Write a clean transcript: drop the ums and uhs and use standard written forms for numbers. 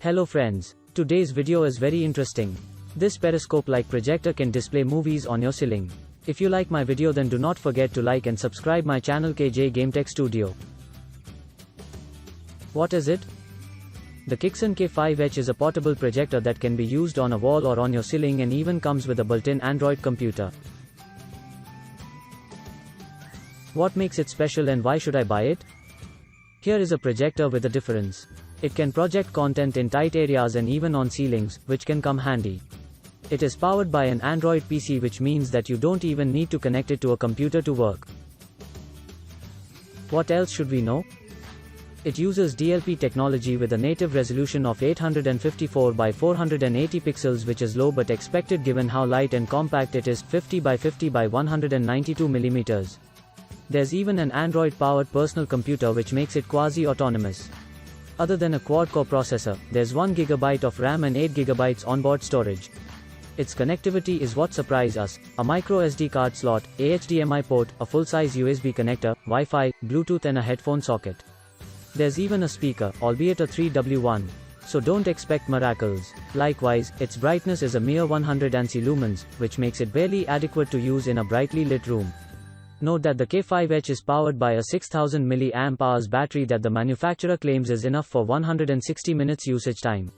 Hello friends, today's video is very interesting. This Periscope-like projector can display movies on your ceiling. If you like my video, then do not forget to like and subscribe my channel GamTech Studio. What is it? The Kixon K5H is a portable projector that can be used on a wall or on your ceiling and even comes with a built-in Android computer. What makes it special and why should I buy it? Here is a projector with a difference. It can project content in tight areas and even on ceilings, which can come handy. It is powered by an Android PC, which means that you don't even need to connect it to a computer to work. What else should we know? It uses DLP technology with a native resolution of 854 by 480 pixels, which is low but expected given how light and compact it is, 50 by 50 by 192 millimeters. There's even an Android-powered personal computer which makes it quasi-autonomous. Other than a quad-core processor, there's 1 GB of RAM and 8 GB onboard storage. Its connectivity is what surprised us: a micro SD card slot, a HDMI port, a full-size USB connector, Wi-Fi, Bluetooth and a headphone socket. There's even a speaker, albeit a 3W1. So don't expect miracles. Likewise, its brightness is a mere 100 ANSI lumens, which makes it barely adequate to use in a brightly lit room. Note that the K5H is powered by a 6000 mAh battery that the manufacturer claims is enough for 160 minutes usage time.